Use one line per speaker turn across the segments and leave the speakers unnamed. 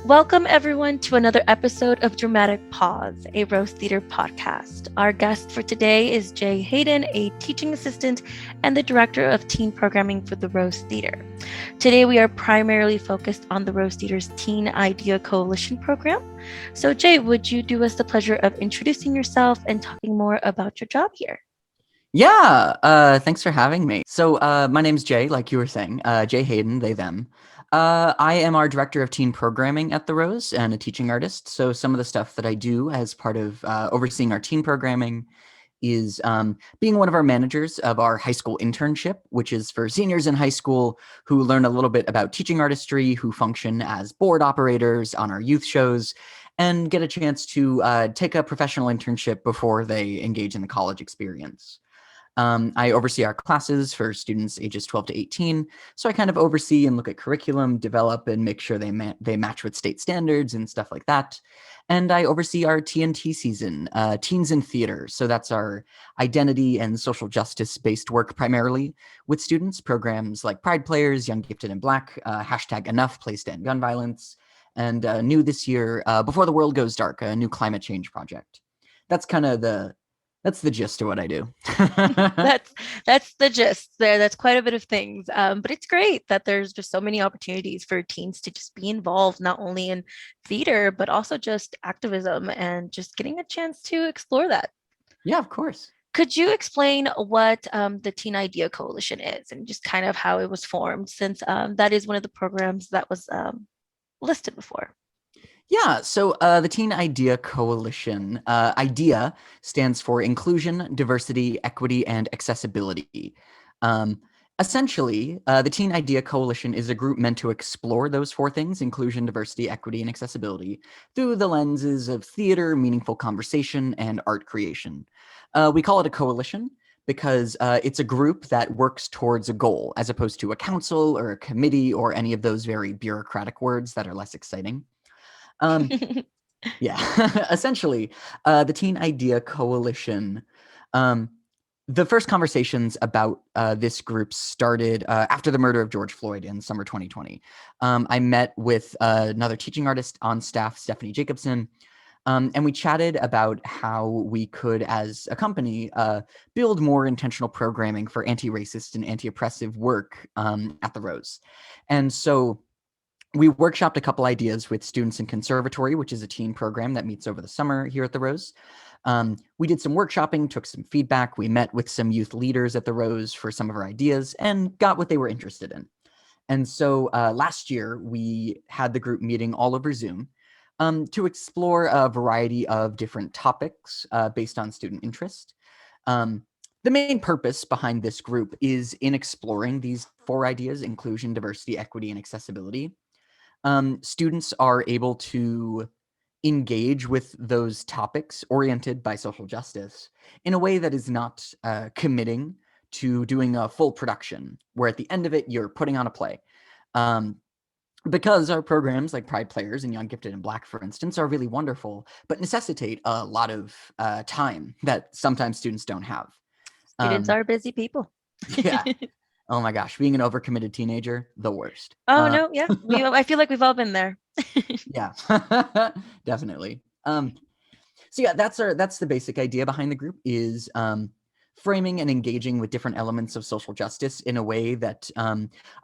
Welcome, everyone, to another episode of Dramatic Pause, a Rose Theater podcast. Our guest for today is Jay Hayden, a teaching assistant and the director of teen programming for the Rose Theater. Today, we are primarily focused on the Rose Theater's Teen Idea Coalition program. So, Jay, would you do us the pleasure of introducing yourself and talking more about your job here?
Yeah, thanks for having me. So, my name's Jay, like you were saying, Jay Hayden, they, them. I am our director of teen programming at The Rose and a teaching artist. So, some of the stuff that I do as part of overseeing our teen programming is being one of our managers of our high school internship, which is for seniors in high school who learn a little bit about teaching artistry, who function as board operators on our youth shows, and get a chance to take a professional internship before they engage in the college experience. I oversee our classes for students ages 12 to 18. So I kind of oversee and look at curriculum, develop and make sure they match with state standards and stuff like that. And I oversee our TNT season, Teens in Theater. So that's our identity and social justice based work primarily with students, programs like Pride Players, Young Gifted and Black, hashtag Enough, Place to End Gun Violence, and new this year, Before the World Goes Dark, a new climate change project. That's kind of that's the gist of what I do.
that's the gist there. That's quite a bit of things. But it's great that there's just so many opportunities for teens to just be involved, not only in theater, but also just activism and just getting a chance to explore that.
Yeah, of course.
Could you explain what the Teen Idea Coalition is and just kind of how it was formed, since that is one of the programs that was listed before?
Yeah, so the Teen Idea Coalition, IDEA stands for Inclusion, Diversity, Equity, and Accessibility. Um, Essentially, the Teen Idea Coalition is a group meant to explore those four things: inclusion, diversity, equity, and accessibility through the lenses of theater, meaningful conversation, and art creation. We call it a coalition because it's a group that works towards a goal as opposed to a council or a committee or any of those very bureaucratic words that are less exciting. Um, yeah, essentially, the Teen Idea Coalition. Um, the first conversations about this group started after the murder of George Floyd in summer 2020. I met with another teaching artist on staff, Stephanie Jacobson, and we chatted about how we could, as a company, build more intentional programming for anti-racist and anti-oppressive work at the Rose. And so we workshopped a couple ideas with students in conservatory, which is a teen program that meets over the summer here at the Rose. We did some workshopping, took some feedback. We met with some youth leaders at the Rose for some of our ideas and got what they were interested in. And so last year, we had the group meeting all over Zoom to explore a variety of different topics based on student interest. The main purpose behind this group is in exploring these four ideas: inclusion, diversity, equity, and accessibility. Students are able to engage with those topics oriented by social justice in a way that is not committing to doing a full production, where at the end of it, you're putting on a play. Um, because our programs like Pride Players and Young Gifted and Black, for instance, are really wonderful, but necessitate a lot of time that sometimes students don't have.
Students are busy people.
Yeah. Oh my gosh, being an overcommitted teenager, the worst.
Oh no, yeah. I feel like we've all been there.
Yeah, definitely. So yeah, that's the basic idea behind the group is framing and engaging with different elements of social justice in a way that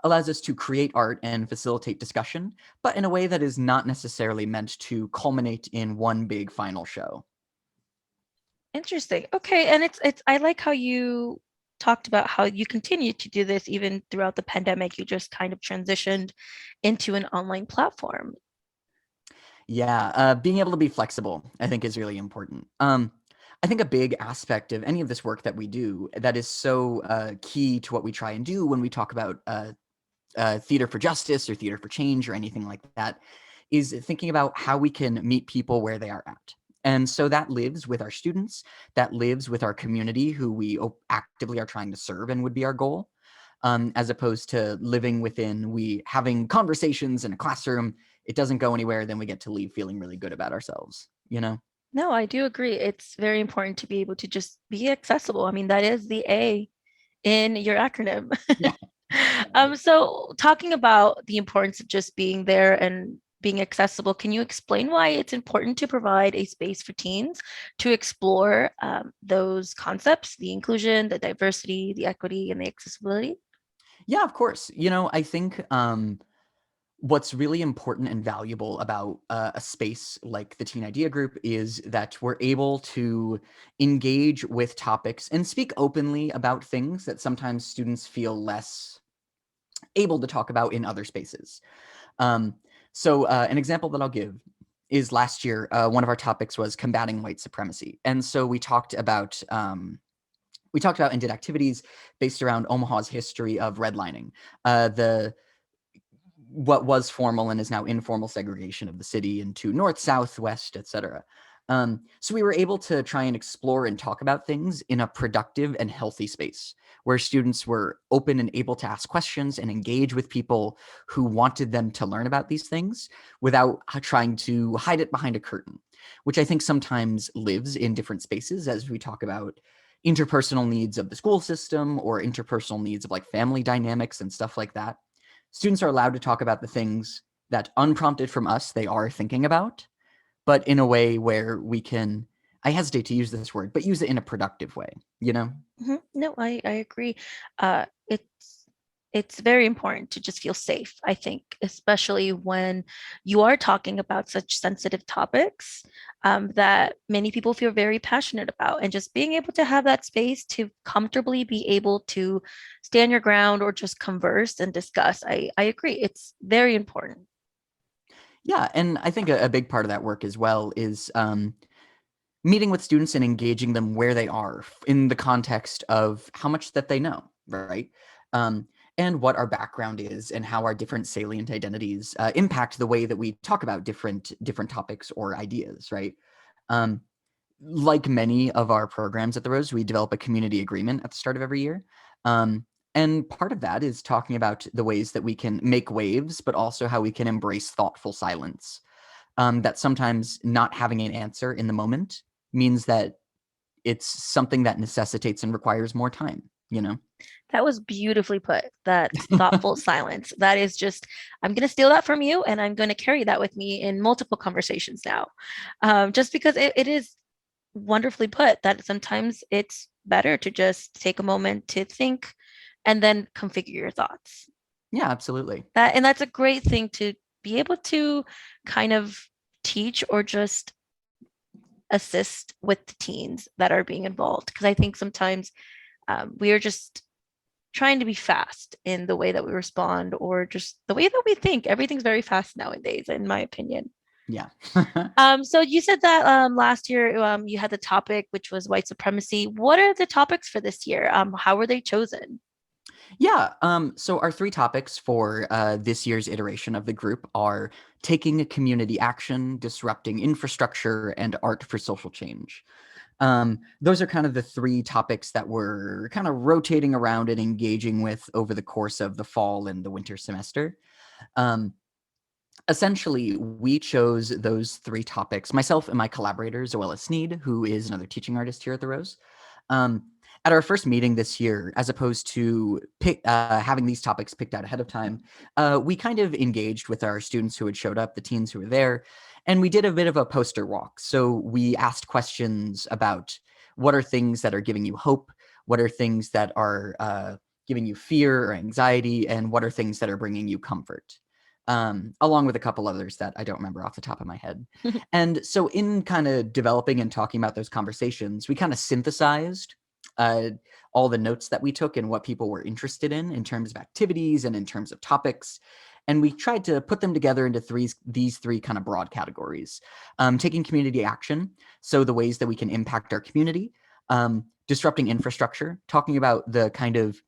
allows us to create art and facilitate discussion, but in a way that is not necessarily meant to culminate in one big final show.
Interesting. Okay, and it's I like how you talked about how you continue to do this even throughout the pandemic. You just kind of transitioned into an online platform.
Yeah, being able to be flexible, I think, is really important. I think a big aspect of any of this work that we do that is so key to what we try and do when we talk about theater for justice or theater for change or anything like that is thinking about how we can meet people where they are at. And so that lives with our students, that lives with our community who we actively are trying to serve and would be our goal. As opposed to living within, we having conversations in a classroom, it doesn't go anywhere, then we get to leave feeling really good about ourselves, you know?
No, I do agree. It's very important to be able to just be accessible. I mean, that is the A in your acronym.
Yeah.
So talking about the importance of just being there and being accessible. Can you explain why it's important to provide a space for teens to explore those concepts, the inclusion, the diversity, the equity, and the accessibility?
Yeah, of course. I think what's really important and valuable about a space like the Teen Idea Group is that we're able to engage with topics and speak openly about things that sometimes students feel less able to talk about in other spaces. Um, so an example that I'll give is last year, one of our topics was combating white supremacy. And so we talked about and did activities based around Omaha's history of redlining, the what was formal and is now informal segregation of the city into north, south, west, etc. So we were able to try and explore and talk about things in a productive and healthy space where students were open and able to ask questions and engage with people who wanted them to learn about these things without trying to hide it behind a curtain, which I think sometimes lives in different spaces as we talk about interpersonal needs of the school system or interpersonal needs of like family dynamics and stuff like that. Students are allowed to talk about the things that unprompted from us they are thinking about, but in a way where we can, I hesitate to use this word, but use it in a productive way, you know?
No, I agree. It's very important to just feel safe, I think, especially when you are talking about such sensitive topics that many people feel very passionate about. And just being able to have that space to comfortably be able to stand your ground or just converse and discuss, I agree. It's very important.
Yeah, and I think a big part of that work as well is meeting with students and engaging them where they are in the context of how much that they know, right? Um, and what our background is and how our different salient identities impact the way that we talk about different topics or ideas, right? Um, like many of our programs at the Rose, we develop a community agreement at the start of every year. And part of that is talking about the ways that we can make waves, but also how we can embrace thoughtful silence. That sometimes not having an answer in the moment means that it's something that necessitates and requires more time, you know?
That was beautifully put. That thoughtful silence. That is just, I'm going to steal that from you and I'm going to carry that with me in multiple conversations now. Just because it is wonderfully put that sometimes it's better to just take a moment to think and then configure your thoughts.
Yeah, absolutely.
And that's a great thing to be able to kind of teach or just assist with the teens that are being involved. Because I think sometimes we are just trying to be fast in the way that we respond or just the way that we think. Everything's very fast nowadays, in my opinion.
Yeah.
So you said that last year you had the topic which was white supremacy. What are the topics for this year? How were they chosen?
Yeah. So our three topics for this year's iteration of the group are taking community action, disrupting infrastructure, and art for social change. Those are kind of the three topics that we're kind of rotating around and engaging with over the course of the fall and the winter semester. Um, Essentially, we chose those three topics, myself and my collaborator, Zoella Sneed, who is another teaching artist here at the Rose. Um, at our first meeting this year, as opposed to having these topics picked out ahead of time, we kind of engaged with our students who had showed up, the teens who were there, and we did a bit of a poster walk. So we asked questions about what are things that are giving you hope, what are things that are giving you fear or anxiety, and what are things that are bringing you comfort, along with a couple others that I don't remember off the top of my head. And so in kind of developing and talking about those conversations, we kind of synthesized uh, all the notes that we took and what people were interested in terms of activities and in terms of topics. And we tried to put them together into these three kind of broad categories. Taking community action, so the ways that we can impact our community, disrupting infrastructure, talking about the kind of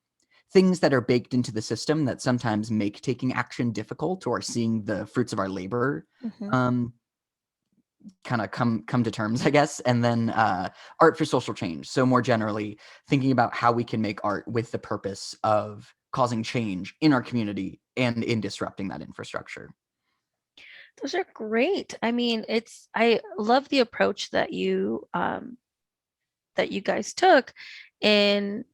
things that are baked into the system that sometimes make taking action difficult or seeing the fruits of our labor
Mhm.
um, kind of come to terms, I guess. And then art for social change. So more generally, thinking about how we can make art with the purpose of causing change in our community and in disrupting that infrastructure.
Those are great. I mean, I love the approach that you guys took in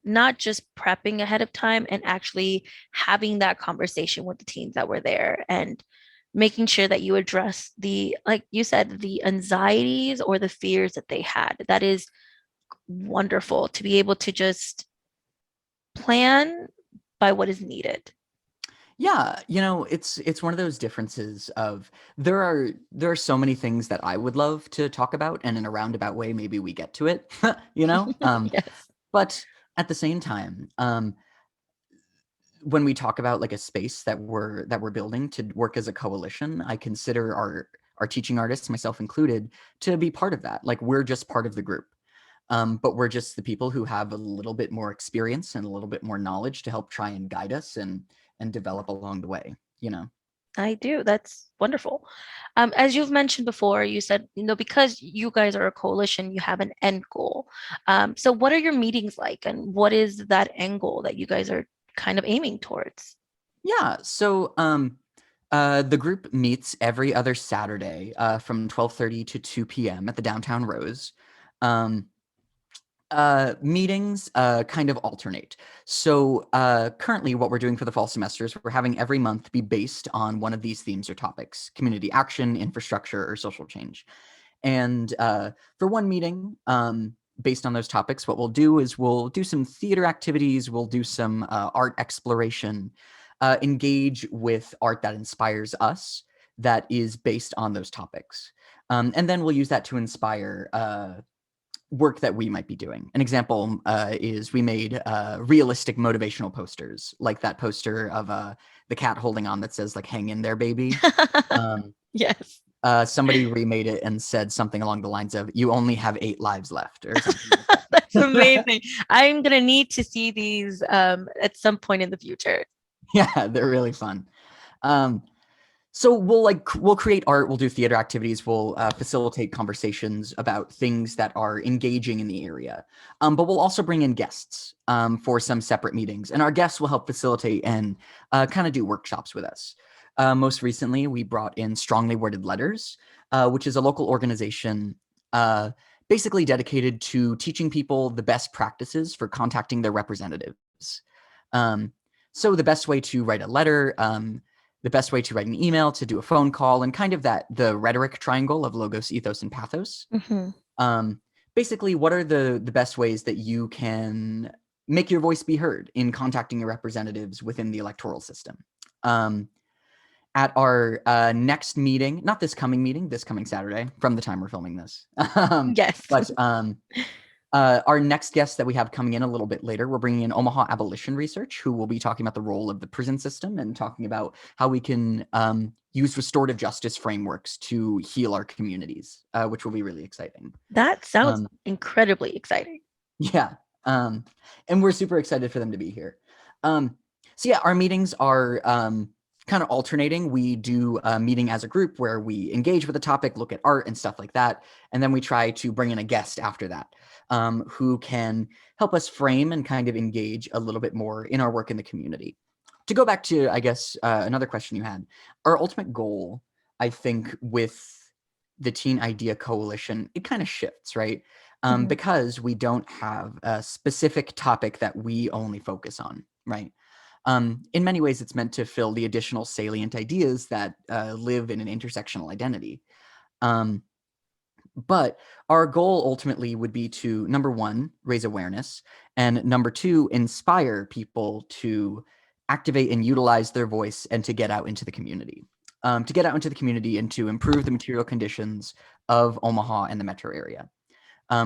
not just prepping ahead of time and actually having that conversation with the teens that were there and making sure that you address the, like you said, the anxieties or the fears that they had. That is wonderful to be able to just plan by what is needed.
Yeah, it's one of those differences of there are so many things that I would love to talk about, and in a roundabout way, maybe we get to it, you know?
Yes,
But at the same time, when we talk about like a space that we're building to work as a coalition, I consider our teaching artists, myself included, to be part of that. Like we're just part of the group. But we're just the people who have a little bit more experience and a little bit more knowledge to help try and guide us and develop along the way, you know.
I do. That's wonderful. As you've mentioned before, you said, because you guys are a coalition, you have an end goal. So what are your meetings like, and what is that end goal that you guys are kind of aiming towards?
Yeah, so the group meets every other Saturday from 12:30 to 2 p.m. at the Downtown Rose. Um, Meetings kind of alternate. So currently, what we're doing for the fall semesters, we're having every month be based on one of these themes or topics: community action, infrastructure, or social change. And for one meeting, based on those topics, what we'll do is we'll do some theater activities, we'll do some art exploration, engage with art that inspires us, that is based on those topics. And then we'll use that to inspire work that we might be doing. An example is we made realistic motivational posters, like that poster of the cat holding on that says like "Hang in there, baby." Um,
Yes.
Somebody remade it and said something along the lines of "You only have 8 lives left" or something like that.
That's amazing. I'm gonna need to see these at some point in the future.
Yeah, they're really fun. Um, So we'll create art, we'll do theater activities, we'll facilitate conversations about things that are engaging in the area. But we'll also bring in guests for some separate meetings, and our guests will help facilitate and kind of do workshops with us. Most recently, we brought in Strongly Worded Letters, which is a local organization uh, basically dedicated to teaching people the best practices for contacting their representatives. Um, so the best way to write a letter, the best way to write an email, to do a phone call, and kind of the rhetoric triangle of logos, ethos, and pathos.
Hmm.
Um, Basically, what are the best ways that you can make your voice be heard in contacting your representatives within the electoral system? Um, at our next meeting, not this coming meeting, this coming Saturday, from the time we're filming this,
Yes.
but our next guest that we have coming in a little bit later, we're bringing in Omaha Abolition Research, who will be talking about the role of the prison system and talking about how we can use restorative justice frameworks to heal our communities, which will be really exciting.
That sounds
Um,
incredibly exciting.
yeah, and we're super excited for them to be here. Um, so yeah, our meetings are kind of alternating. We do a meeting as a group where we engage with a topic, look at art and stuff like that, and then we try to bring in a guest after that who can help us frame and kind of engage a little bit more in our work in the community. To go back to, I guess, another question you had, our ultimate goal, I think, with the Teen Idea Coalition, it kind of shifts, right?
Mhm.
Because we don't have a specific topic that we only focus on, right? In many ways, it's meant to fill the additional salient ideas that live in an intersectional identity. Um, but our goal ultimately would be to, number one, raise awareness, and number two, inspire people to activate and utilize their voice and to get out into the community. To get out into the community and to improve the material conditions of Omaha and the metro area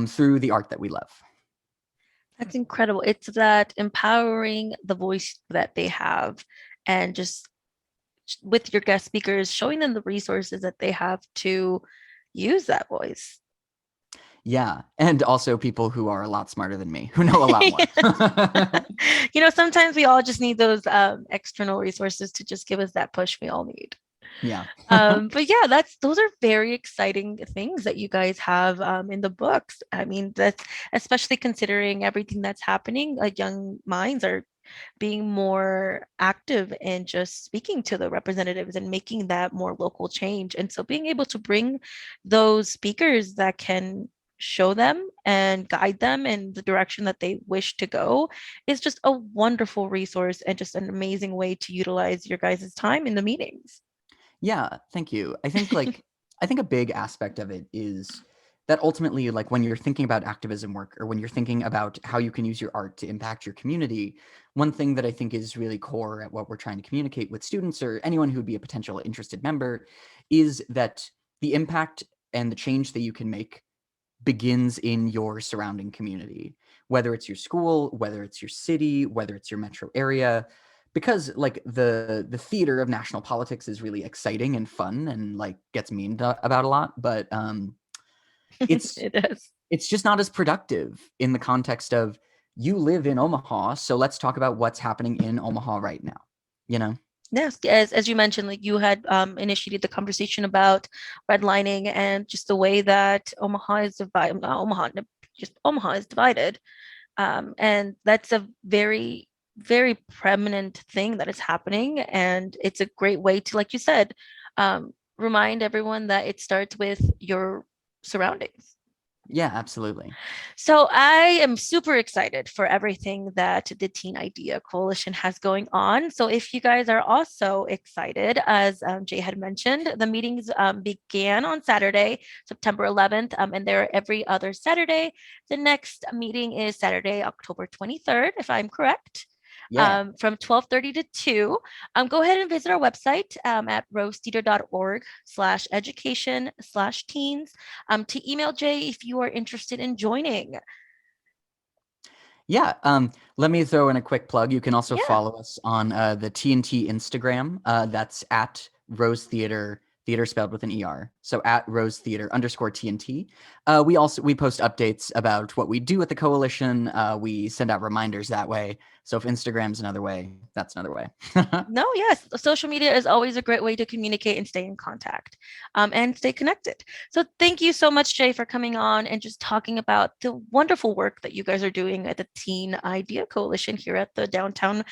through the art that we love.
That's incredible. It's that empowering the voice that they have, and just with your guest speakers, showing them the resources that they have to use that voice.
Yeah, and also people who are a lot smarter than me, who know a lot more.
Sometimes we all just need those external resources to just give us that push we all need.
Yeah.
But yeah, those are very exciting things that you guys have in the books. I mean, that's especially considering everything that's happening. Like young minds are being more active in just speaking to the representatives and making that more local change. And so being able to bring those speakers that can show them and guide them in the direction that they wish to go is just a wonderful resource and just an amazing way to utilize your guys' time in the meetings.
Yeah, thank you. I think a big aspect of it is that ultimately, like when you're thinking about activism work or when you're thinking about how you can use your art to impact your community, one thing that I think is really core at what we're trying to communicate with students or anyone who would be a potential interested member is that the impact and the change that you can make begins in your surrounding community, whether it's your school, whether it's your city, whether it's your metro area, because like the theater of national politics is really exciting and fun and like gets about a lot, but it's
It is.
it's just not as productive in the context of you live in Omaha, so let's talk about what's happening in Omaha right now, you know.
Yes, as you mentioned, like you had initiated the conversation about redlining and just the way that Omaha is divided, Omaha, no, just Omaha is divided. And that's a very, very prominent thing that is happening. And it's a great way to, like you said, remind everyone that it starts with your surroundings.
Yeah, absolutely.
So I am super excited for everything that the Teen Idea Coalition has going on. So if you guys are also excited, as Jay had mentioned, the meetings began on Saturday, September 11th, and they're every other Saturday. The next meeting is Saturday, October 23rd, if I'm correct.
Yeah.
From 12:30 to 2. Go ahead and visit our website at rosetheater.org/education/teens to email Jay if you are interested in joining.
Yeah, let me throw in a quick plug. You can also
Yeah.
follow us on the TNT Instagram. That's at Rose Theater, theater spelled with an ER. So at Rose Theater _ TNT. We post updates about what we do at the coalition. We send out reminders that way. So if Instagram's another way, that's another way.
No, yes, social media is always a great way to communicate and stay in contact and stay connected. So thank you so much, Jay, for coming on and just talking about the wonderful work that you guys are doing at the Teen Idea Coalition here at the downtown